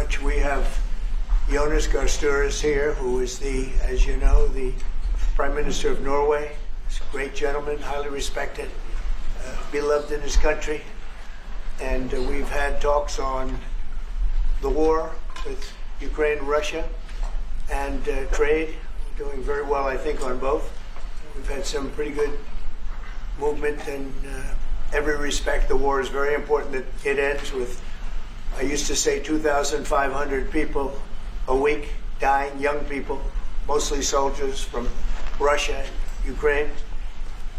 much. We have Jonas Gahr here, who is as you know, the Prime Minister of Norway. He's a great gentleman, highly respected, beloved in his country. And we've had talks on the war with Ukraine, Russia, and trade. We're doing very well, I think, on both. We've had some pretty good movement in every respect. The war is very important that it ends with, I used to say, 2,500 people a week dying, young people, mostly soldiers from Russia and Ukraine.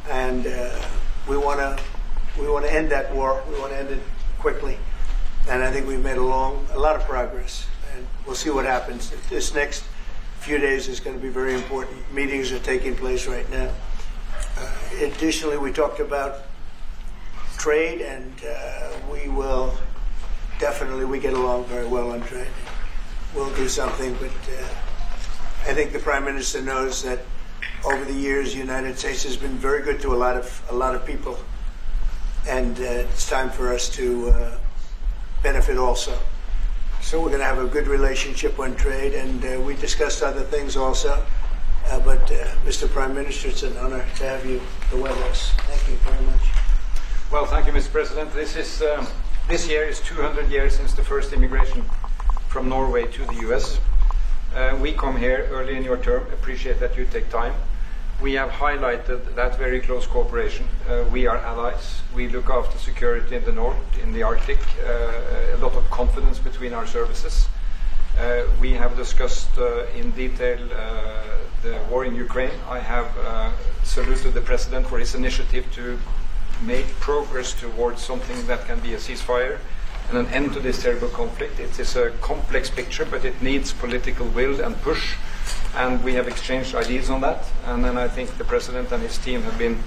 And we want to end that war. We want to end it quickly. And I think we've made a lot of progress. And we'll see what happens. This next few days is going to be very important. Meetings are taking place right now. Additionally, we talked about trade, and we get along very well on trade. We'll do something, but I think the Prime Minister knows that over the years, the United States has been very good to a lot of people, and it's time for us to benefit also. So we're going to have a good relationship on trade, and we discussed other things also. But Mr. Prime Minister, it's an honor to have you with us. Thank you very much. Well, thank you, Mr. President. This year is 200 years since the first immigration from Norway to the US. We come here early in your term. Appreciate that you take time. We have highlighted that very close cooperation. We are allies. We look after security in the north, in the Arctic. A lot of confidence between our services. We have discussed in detail the war in Ukraine. I have saluted the President for his initiative to make progress towards something that can be a ceasefire and an end to this terrible conflict. It is a complex picture, but it needs political will and push, and we have exchanged ideas on that. And then I think the President and his team have been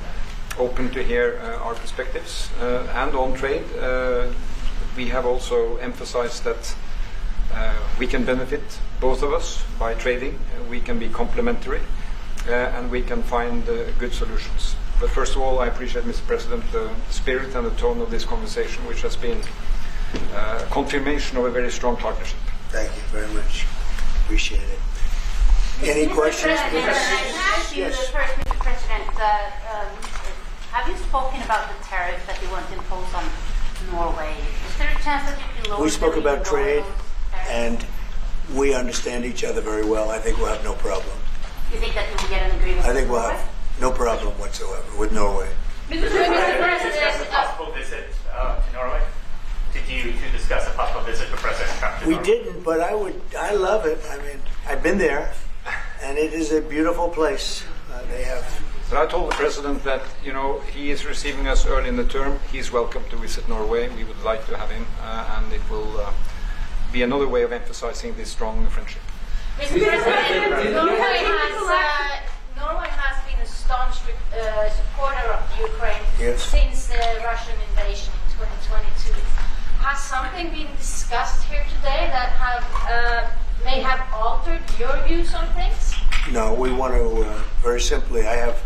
open to hear our perspectives. And on trade, we have also emphasized that we can benefit, both of us, by trading. We can be complementary, and we can find good solutions. But first of all, I appreciate, Mr. President, the spirit and the tone of this conversation, which has been confirmation of a very strong partnership. Thank you very much. Appreciate it. Any questions? Yes. First, Mr. President, have you spoken about the tariff that you want to impose on Norway? Is there a chance that you can lower? We spoke about trade, and we understand each other very well. I think we'll have no problem. You think that you will get an agreement? I think we'll have no problem whatsoever with Norway. Mr. President, discuss a possible visit to Norway? Did you discuss a possible visit to President Trump to We Norway? didn't, but I love it. I mean, I've been there, and it is a beautiful place. They have. But I told the President that, he is receiving us early in the term. He's welcome to visit Norway. We would like to have him, and it will be another way of emphasizing this strong friendship. Mr. President, Norway has been a staunch supporter of Ukraine since the Russian invasion in 2022. Has something been discussed here today that may have altered your views on things? No, we want to, very simply, I have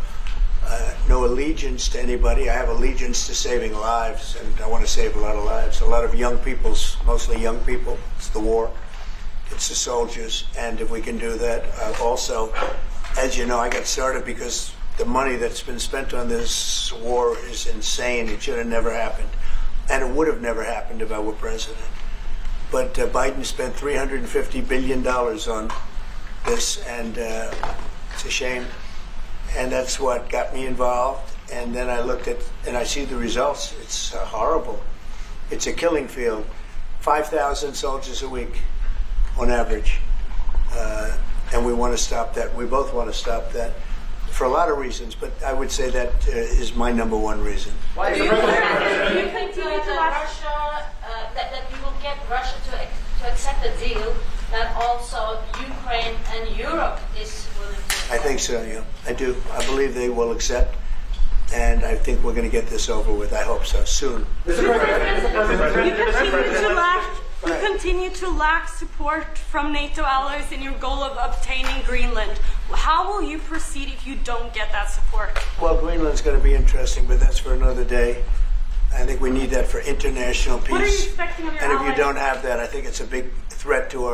no allegiance to anybody. I have allegiance to saving lives, and I want to save a lot of lives. A lot of young people, mostly young people. It's the war. It's the soldiers. And if we can do that, also, as you know, I got started because the money that's been spent on this war is insane. It should have never happened. And it would have never happened if I were president. But Biden spent $350 billion on this, and it's a shame. And that's what got me involved. And then I looked at, and I see the results. It's horrible. It's a killing field. 5,000 soldiers a week on average. And we want to stop that. We both want to stop that for a lot of reasons, but I would say that is my number one reason. Why do you think that you will get Russia to accept a deal that also Ukraine and Europe is willing to accept? I think so, yeah. I do. I believe they will accept, and I think we're going to get this over with. I hope so, soon. You continue to lack support from NATO allies in your goal of obtaining Greenland. How will you proceed if you don't get that support? Well, Greenland's going to be interesting, but that's for another day. I think we need that for international peace. What are you expecting of your And if allies? you don't have that, I think it's a big threat to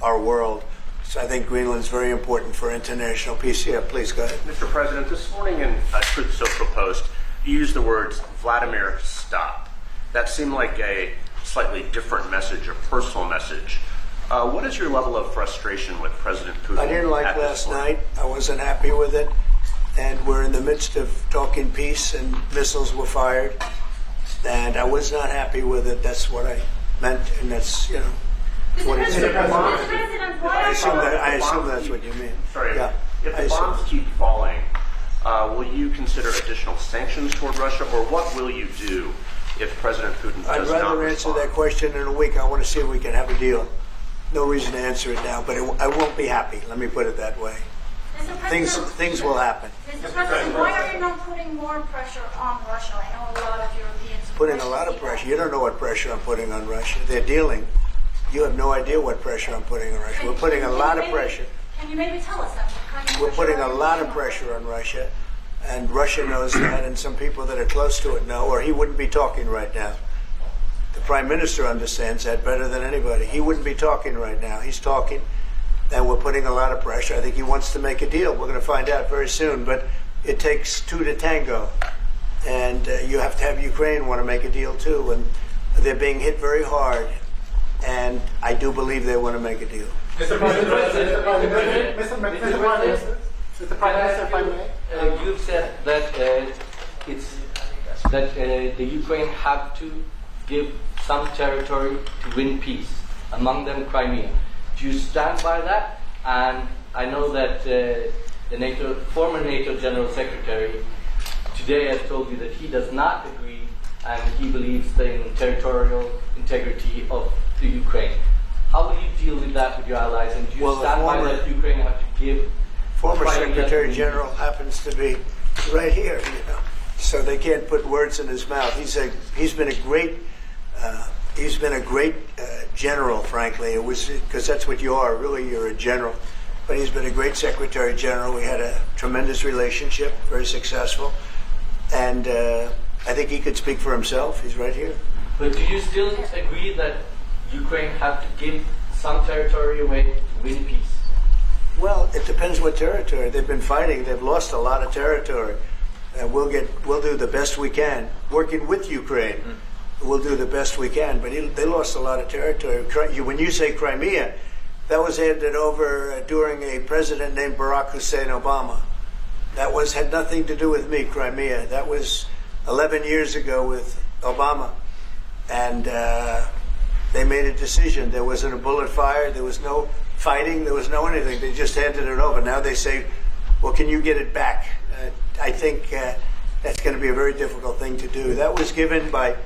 our world. So I think Greenland's very important for international peace. Yeah, please go ahead. Mr. President, this morning in Truth Social Post, you used the words, Vladimir, stop. That seemed like a slightly different message, a personal message. What is your level of frustration with President Putin? I didn't like last night. I wasn't happy with it. And we're in the midst of talking peace, and missiles were fired. And I was not happy with it. That's what I meant, and that's, what it said. I assume that's what you mean. Sorry, Yeah, if I the assume. bombs keep falling, will you consider additional sanctions toward Russia, or what will you do if President Putin does not I'd rather answer respond? that question in a week. I want to see if we can have a deal. No reason to answer it now, but I won't be happy. Let me put it that way. Things will happen. Mr. President, why are you not putting more pressure on Russia? I know a lot of Europeans. Putting a lot of pressure. You don't know what pressure I'm putting on Russia. They're dealing. You have no idea what pressure I'm putting on Russia. We're putting a lot of pressure. Can you maybe tell us that? What kind of We're pressure putting are a you lot of putting on pressure on Russia, and Russia knows that, and some people that are close to it know, or he wouldn't be talking right now. The Prime Minister understands that better than anybody. He wouldn't be talking right now. He's talking, and we're putting a lot of pressure. I think he wants to make a deal. We're going to find out very soon, but it takes two to tango, and you have to have Ukraine want to make a deal too, and they're being hit very hard, and I do believe they want to make a deal. Mr. President, if I may. You've said that the Ukraine have to give some territory to win peace, among them Crimea. Do you stand by that? And I know that the former NATO General Secretary today has told you that he does not agree, and he believes in territorial integrity of the Ukraine. How will you deal with that with your allies? And do you stand by that Ukraine have to give? Former Crimea Secretary to General happens to be right here, so they can't put words in his mouth. He's been a great general, frankly. It was because that's what you are. Really, you're a general. But he's been a great Secretary General. We had a tremendous relationship, very successful, and I think he could speak for himself. He's right here. But do you still agree that Ukraine have to give some territory away to win peace? Well, it depends what territory. They've been fighting. They've lost a lot of territory. We'll do the best we can, working with Ukraine. We'll do the best we can. But they lost a lot of territory. When you say Crimea, that was handed over during a president named Barack Hussein Obama. That had nothing to do with me, Crimea. That was 11 years ago with Obama. And they made a decision. There wasn't a bullet fired. There was no fighting. There was no anything. They just handed it over. Now they say, well, can you get it back? I think that's going to be a very difficult thing to do. That was given by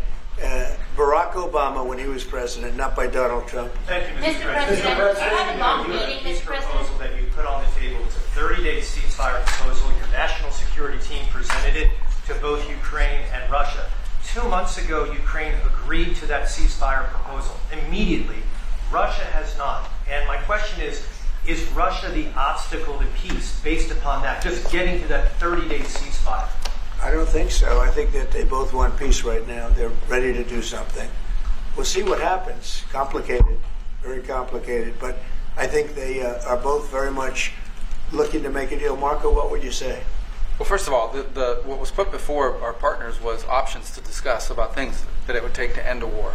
Barack Obama when he was president, not by Donald Trump. Thank you, Mr. President, I had a long You have a meeting, peace Mr. President. proposal that you put on the table. It's a 30-day ceasefire proposal. Your national security team presented it to both Ukraine and Russia. 2 months ago, Ukraine agreed to that ceasefire proposal immediately. Russia has not. And my question is Russia the obstacle to peace based upon that, just getting to that 30-day ceasefire? I don't think so. I think that they both want peace right now. They're ready to do something. We'll see what happens. Complicated, very complicated. But I think they are both very much looking to make a deal. Marco, what would you say? Well, first of all, what was put before our partners was options to discuss about things that it would take to end a war.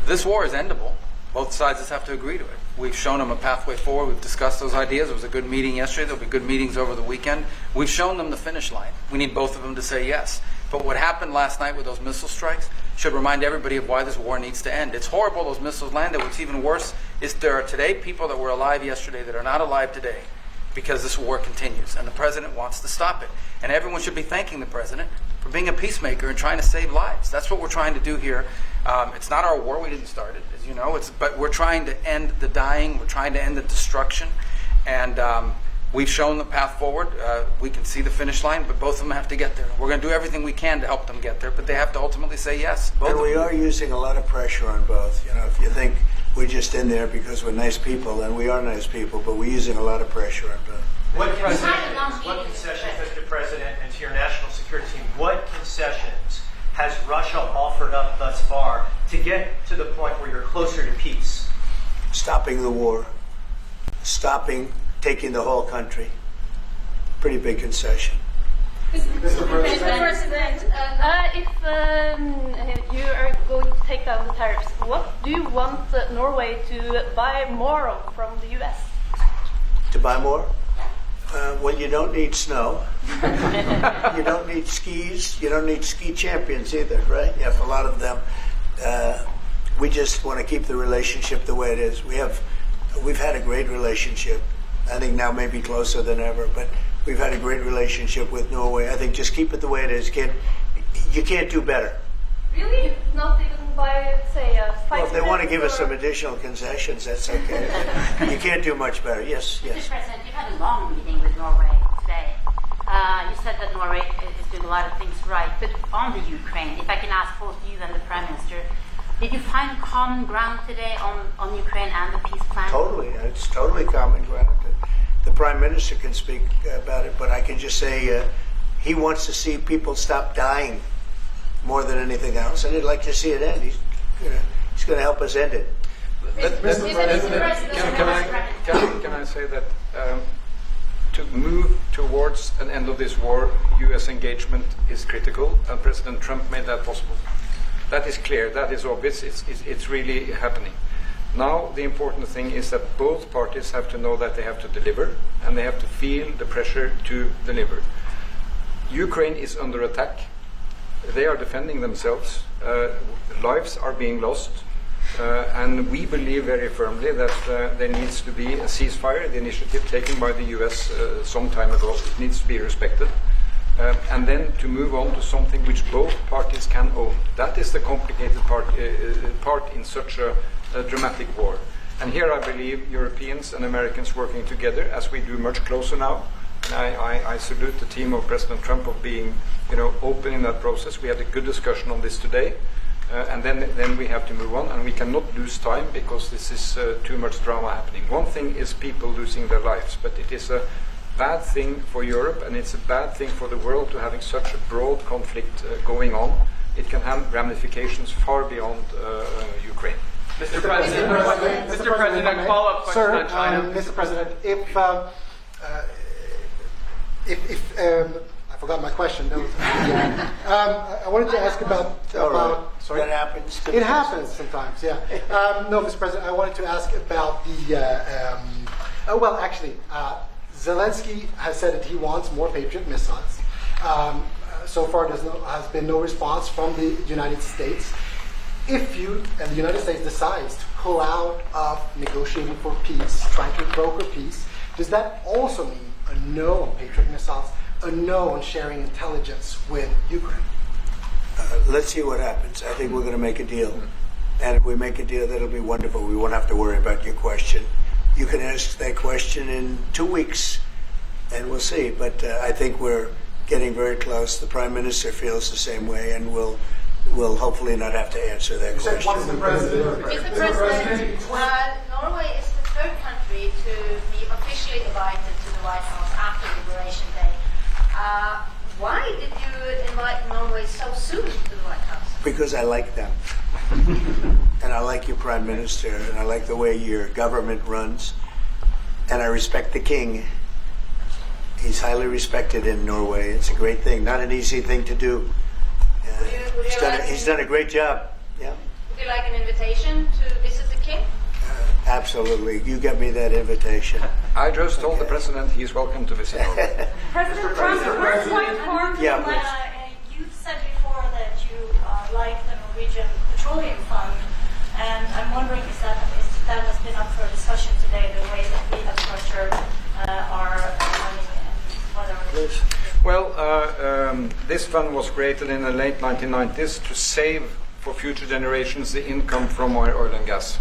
This war is endable. Both sides just have to agree to it. We've shown them a pathway forward. We've discussed those ideas. It was a good meeting yesterday. There'll be good meetings over the weekend. We've shown them the finish line. We need both of them to say yes. But what happened last night with those missile strikes should remind everybody of why this war needs to end. It's horrible those missiles landed. What's even worse is there are today people that were alive yesterday that are not alive today because this war continues, and the president wants to stop it. And everyone should be thanking the president for being a peacemaker and trying to save lives. That's what we're trying to do here. It's not our war. We didn't start it, as you know. But we're trying to end the dying. We're trying to end the destruction. And we've shown the path forward. We can see the finish line, but both of them have to get there. We're going to do everything we can to help them get there, but they have to ultimately say yes. And we are using a lot of pressure on both. If you think we're just in there because we're nice people, and we are nice people, but we're using a lot of pressure on both. What concessions, Mr. President, and to your national security team, what concessions has Russia offered up thus far to get to the point where you're closer to peace? stopping the war, taking the whole country. Pretty big concession. Mr. President, if you are going to take down the tariffs, what do you want Norway to buy more of from the US? To buy more? Well, you don't need snow. You don't need skis. You don't need ski champions either, right? You have a lot of them. We just want to keep the relationship the way it is. We've had a great relationship. I think now maybe closer than ever, but we've had a great relationship with Norway. I think just keep it the way it is, kid. You can't do better. Really? Not even by, say, a fight? Well, if they want to give us some additional concessions, that's okay. You can't do much better. Yes, Mr. yes. President, you've had a long meeting with Norway today. You said that Norway is doing a lot of things right, but on the Ukraine, if I can ask both you and the Prime Minister, did you find common ground today on Ukraine and the peace plan? Totally. It's totally common ground. The Prime Minister can speak about it, but I can just say he wants to see people stop dying more than anything else, and he'd like to see it end. He's going to help us end it. Can I say that to move towards an end of this war, U.S. engagement is critical, and President Trump made that possible. That is clear, that is obvious, it's really happening. Now the important thing is that both parties have to know that they have to deliver, and they have to feel the pressure to deliver. Ukraine is under attack. They are defending themselves. Lives are being lost. And we believe very firmly that there needs to be a ceasefire, the initiative taken by the US some time ago. It needs to be respected. And then to move on to something which both parties can own. That is the complicated part in such a dramatic war. And here I believe Europeans and Americans working together, as we do much closer now. And I salute the team of President Trump of being, open in that process. We had a good discussion on this today. And then we have to move on, and we cannot lose time because this is too much drama happening. One thing is people losing their lives, but it is a bad thing for Europe, and it's a bad thing for the world to having such a broad conflict going on. It can have ramifications far beyond Ukraine. Mr. President, a follow-up question on China. Mr. President, I forgot my question. I wanted to ask about sorry. That happens. It happens sometimes, yeah. No, Mr. President, I wanted to ask about the. Zelensky has said that he wants more Patriot missiles. So far, has been no response from the United States. If you and the United States decides to pull out of negotiating for peace, trying to broker peace, does that also mean a no on Patriot missiles, a no on sharing intelligence with Ukraine? Let's see what happens. I think we're going to make a deal. And if we make a deal, that'll be wonderful. We won't have to worry about your question. You can ask that question in 2 weeks, and we'll see. But I think we're getting very close. The Prime Minister feels the same way, and we'll hopefully not have to answer that question. Mr. President, Norway is the third country to be officially invited to the White House after Liberation Day. Why did you invite Norway so soon to the White House? Because I like them. And I like your Prime Minister, and I like the way your government runs. And I respect the King. He's highly respected in Norway. It's a great thing, not an easy thing to do. He's done a great job. Yeah. Would you like an invitation to visit the King? Absolutely. You get me that invitation. I just told the President he's welcome to visit Norway. President Trump, we're quite hard. Yeah, please. You've said before that you like the Norwegian Petroleum Fund, and I'm wondering if that has been up for discussion today, the way that we have structured our money and whatever. Well, this fund was created in the late 1990s to save for future generations the income from oil and gas.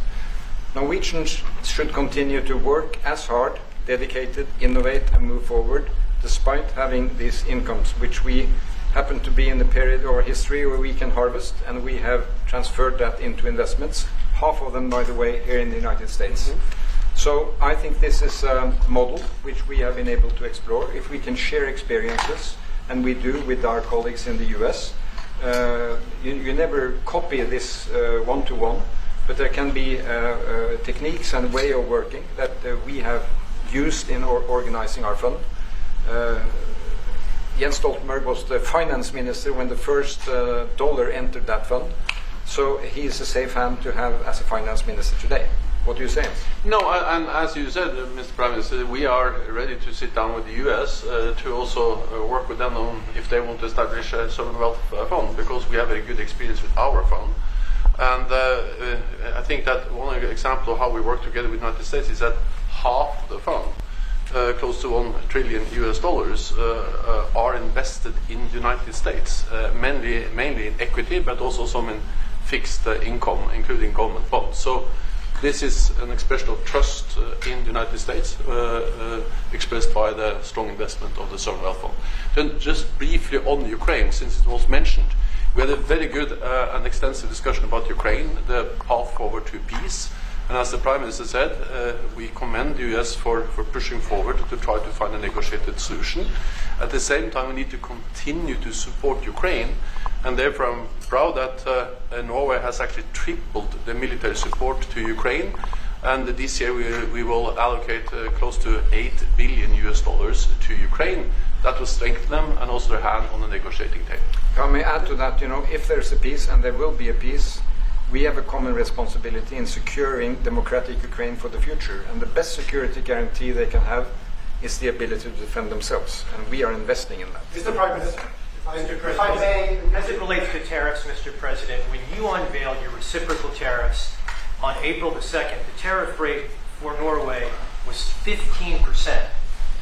Norwegians should continue to work as hard, dedicated, innovate, and move forward, despite having these incomes, which we happen to be in the period of our history where we can harvest, and we have transferred that into investments, half of them, by the way, here in the United States. So I think this is a model which we have been able to explore. If we can share experiences, and we do with our colleagues in the US, you never copy this one-to-one. but there can be techniques and way of working that we have used in organizing our fund. Jens Stoltenberg was the finance minister when the first dollar entered that fund, so he is a safe hand to have as a finance minister today. What do you say? No, and as you said, Mr. Prime Minister, we are ready to sit down with the U.S. To also work with them on if they want to establish a sovereign wealth fund, because we have a good experience with our fund. And I think that one example of how we work together with the United States is that half of the fund, close to $1 trillion US, are invested in the United States, mainly in equity, but also some in fixed income, including government bonds. So this is an expression of trust in the United States, expressed by the strong investment of the sovereign wealth fund. Then just briefly on Ukraine, since it was mentioned, we had a very good and extensive discussion about Ukraine, the path forward to peace. And as the Prime Minister said, we commend the US for pushing forward to try to find a negotiated solution. At the same time, we need to continue to support Ukraine, and therefore I'm proud that Norway has actually tripled the military support to Ukraine, and this year we will allocate close to $8 billion US to Ukraine. That will strengthen them and also their hand on the negotiating table. If I may add to that, if there's a peace, and there will be a peace, we have a common responsibility in securing democratic Ukraine for the future. And the best security guarantee they can have is the ability to defend themselves. And we are investing in that. Mr. Prime Minister, Mr. President, as it relates to tariffs, Mr. President, when you unveiled your reciprocal tariffs on April the 2nd, the tariff rate for Norway was 15%.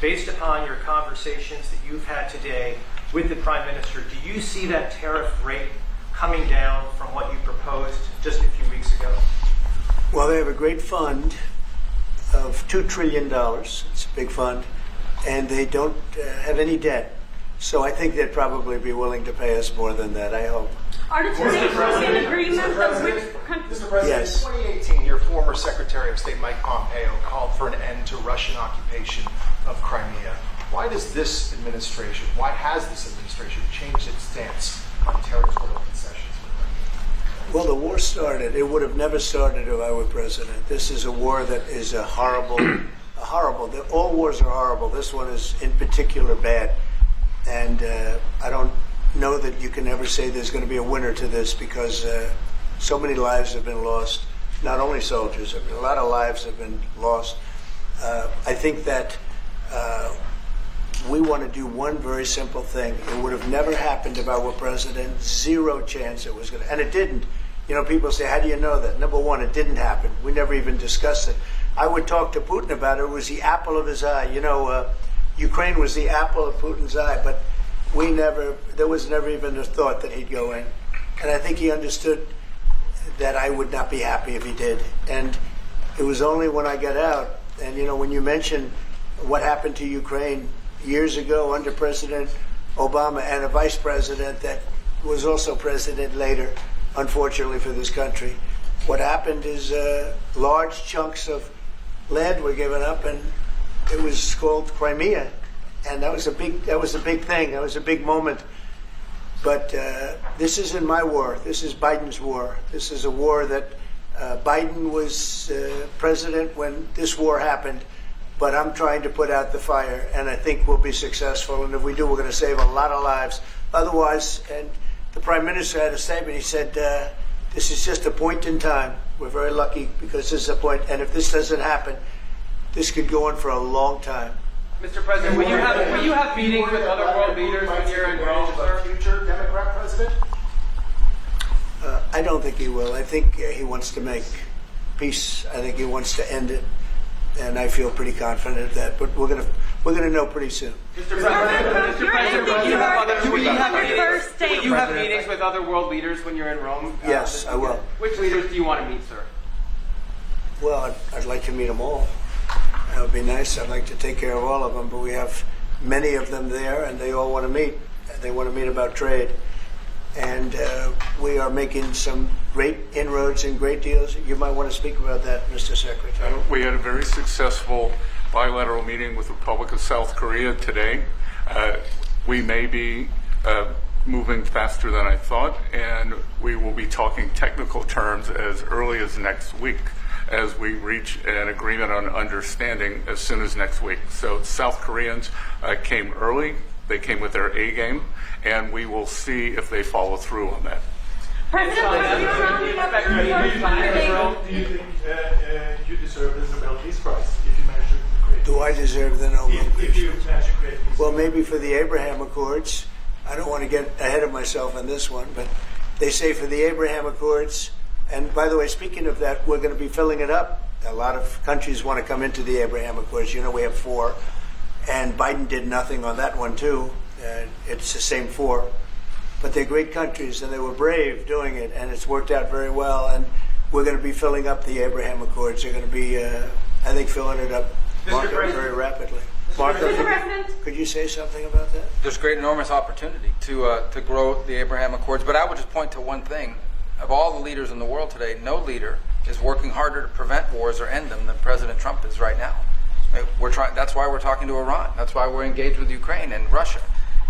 Based upon your conversations that you've had today with the Prime Minister, do you see that tariff rate coming down from what you proposed just a few weeks ago? Well, they have a great fund of $2 trillion. It's a big fund. And they don't have any debt. So I think they'd probably be willing to pay us more than that, I hope. Are the tariffs in agreement of which Mr. President, Yes. in 2018, your former Secretary of State Mike Pompeo called for an end to Russian occupation of Crimea. Why has this administration changed its stance on territorial concessions? Well, the war started. It would have never started if I were president. This is a war that is horrible. All wars are horrible. This one is in particular bad. And I don't know that you can ever say there's going to be a winner to this, because so many lives have been lost. Not only soldiers, a lot of lives have been lost. I think that we want to do one very simple thing. It would have never happened if I were president. Zero chance it was going to. And it didn't. People say, how do you know that? Number one, it didn't happen. We never even discussed it. I would talk to Putin about it. It was the apple of his eye. Ukraine was the apple of Putin's eye, but there was never even a thought that he'd go in. And I think he understood that I would not be happy if he did. And it was only when I got out, and when you mention what happened to Ukraine years ago under President Obama and a vice president that was also president later, unfortunately for this country, what happened is large chunks of land were given up, and it was called Crimea, and that was a big thing. That was a big moment. But this isn't my war. This is Biden's war. This is a war that Biden was president when this war happened. But I'm trying to put out the fire, and I think we'll be successful. And if we do, we're going to save a lot of lives. Otherwise, and the Prime Minister had a statement. He said, "This is just a point in time. We're very lucky because this is a point. And if this doesn't happen, this could go on for a long time." Mr. President, will you have meetings with other world leaders when you're in Rome, sir? Future Democrat president? I don't think he will. I think he wants to make peace. I think he wants to end it, and I feel pretty confident of that. But we're gonna know pretty soon. Mr. President, will you have meetings with other world leaders when you're in Rome? Yes, I will. Which leaders do you want to meet, sir? Well, I'd like to meet them all. That would be nice. I'd like to take care of all of them, but we have many of them there, and they all want to meet. They want to meet about trade. And we are making some great inroads and great deals. You might want to speak about that, Mr. Secretary. We had a very successful bilateral meeting with the Republic of South Korea today. We may be moving faster than I thought, and we will be talking technical terms as early as next week as we reach an agreement on understanding as soon as next week. So South Koreans came early, they came with their A game, and we will see if they follow through on that. President, are you rounding up your Do you think you deserve the Nobel Peace Prize if you manage to create? Do I deserve the Nobel Peace Prize? If you manage to create peace? Well, maybe for the Abraham Accords. I don't want to get ahead of myself on this one, but they say for the Abraham Accords, and by the way, speaking of that, we're going to be filling it up. A lot of countries want to come into the Abraham Accords. You know, we have 4, and Biden did nothing on that one, too. It's the same 4. But they're great countries, and they were brave doing it, and it's worked out very well, and we're going to be filling up the Abraham Accords. They're going to be, I think, filling it up very rapidly. Marco, could you say something about that? There's great, enormous opportunity to grow the Abraham Accords. But I would just point to one thing. Of all the leaders in the world today, no leader is working harder to prevent wars or end them than President Trump is right now. That's why we're talking to Iran. That's why we're engaged with Ukraine and Russia.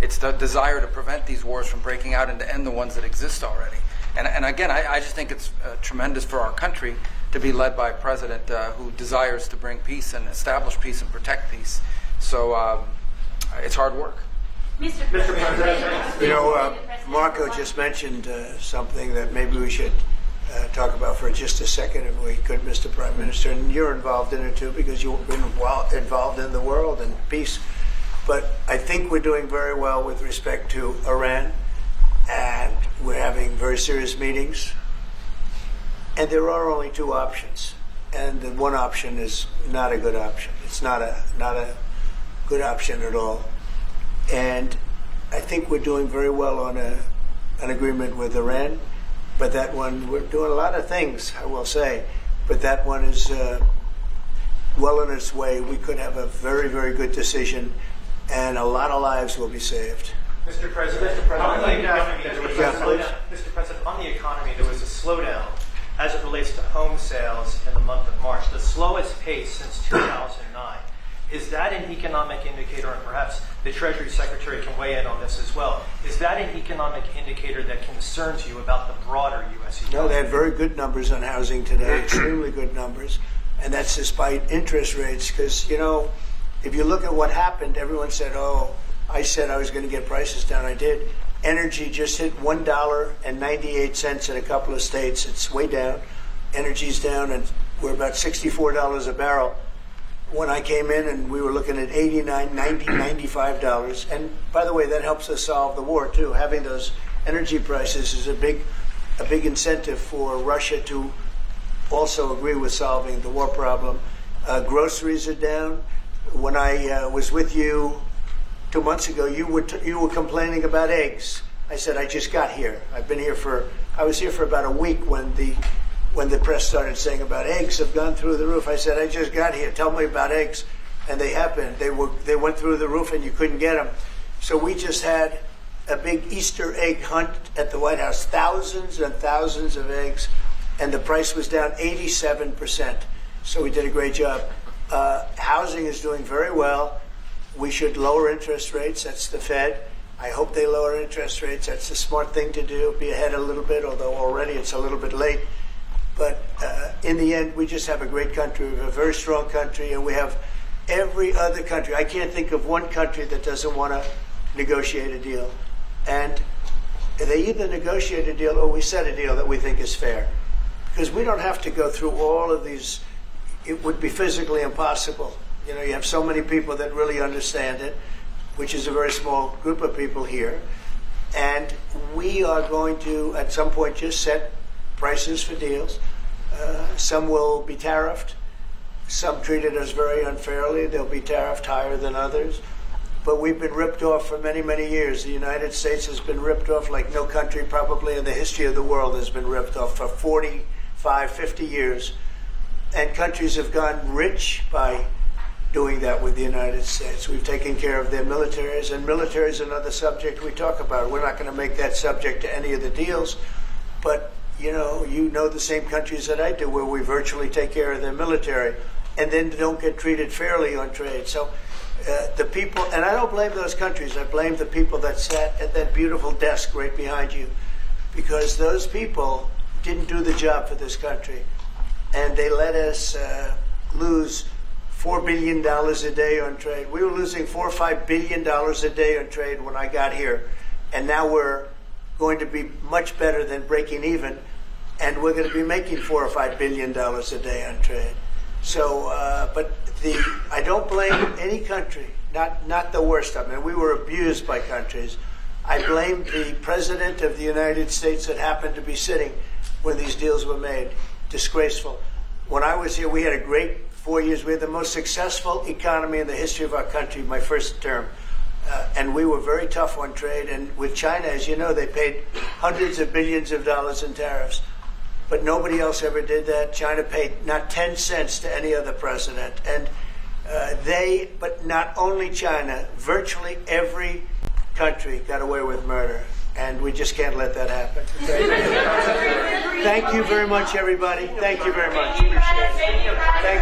It's the desire to prevent these wars from breaking out and to end the ones that exist already. And again, I just think it's tremendous for our country to be led by a president who desires to bring peace and establish peace and protect peace. So it's hard work. Mr. President. You know, Marco just mentioned something that maybe we should talk about for just a second, if we could, Mr. Prime Minister. And you're involved in it too, because you've been involved in the world and peace. But I think we're doing very well with respect to Iran, and we're having very serious meetings. And there are only 2 options, and the one option is not a good option. It's not a good option at all. And I think we're doing very well on an agreement with Iran, but that one, we're doing a lot of things, I will say, but that one is well on its way. We could have a very, very good decision, and a lot of lives will be saved. Mr. President, on the economy, there was a slowdown as it relates to home sales in the month of March, the slowest pace since 2009. Is that an economic indicator, and perhaps the Treasury Secretary can weigh in on this as well, is that an economic indicator that concerns you about the broader U.S. economy? No, they had very good numbers on housing today, extremely good numbers, and that's despite interest rates, because, you know, if you look at what happened, everyone said, oh, I said I was going to get prices down. I did. Energy just hit $1.98 in a couple of states. It's way down. Energy's down, and we're about $64 a barrel. When I came in, and we were looking at $89, $90, $95. And by the way, that helps us solve the war too. Having those energy prices is a big incentive for Russia to also agree with solving the war problem. Groceries are down. When I was with you 2 months ago, you were complaining about eggs. I said, I just got here. I was here for about a week when the press started saying about eggs have gone through the roof. I said, I just got here. Tell me about eggs. And they happened. They went through the roof and you couldn't get them. So we just had a big Easter egg hunt at the White House. Thousands and thousands of eggs. And the price was down 87%. So we did a great job. Housing is doing very well. We should lower interest rates. That's the Fed. I hope they lower interest rates. That's the smart thing to do. Be ahead a little bit, although already it's a little bit late. But in the end, we just have a great country. We have a very strong country, and we have every other country. I can't think of one country that doesn't want to negotiate a deal. And they either negotiate a deal or we set a deal that we think is fair. Because we don't have to go through all of these. It would be physically impossible. You know, you have so many people that really understand it, which is a very small group of people here. And we are going to, at some point, just set prices for deals. Some will be tariffed. Some treated us very unfairly. They'll be tariffed higher than others. But we've been ripped off for many, many years. The United States has been ripped off like no country probably in the history of the world has been ripped off for 45, 50 years. And countries have gotten rich by doing that with the United States. We've taken care of their militaries, and military is another subject we talk about. We're not going to make that subject to any of the deals, but you know the same countries that I do where we virtually take care of their military and then don't get treated fairly on trade. So the people, and I don't blame those countries, I blame the people that sat at that beautiful desk right behind you, because those people didn't do the job for this country. And they let us lose $4 billion a day on trade. We were losing $4 or $5 billion a day on trade when I got here. And now we're going to be much better than breaking even. And we're going to be making $4 or $5 billion a day on trade. So, I don't blame any country, not the worst of them. And we were abused by countries. I blame the President of the United States that happened to be sitting when these deals were made. Disgraceful. When I was here, we had a great 4 years. We had the most successful economy in the history of our country, my first term. And we were very tough on trade. And with China, as you know, they paid hundreds of billions of dollars in tariffs. But nobody else ever did that. China paid not 10 cents to any other president. And but not only China, virtually every country got away with murder. And we just can't let that happen. Thank you very much, everybody. Thank you very much. Appreciate it. Thank you.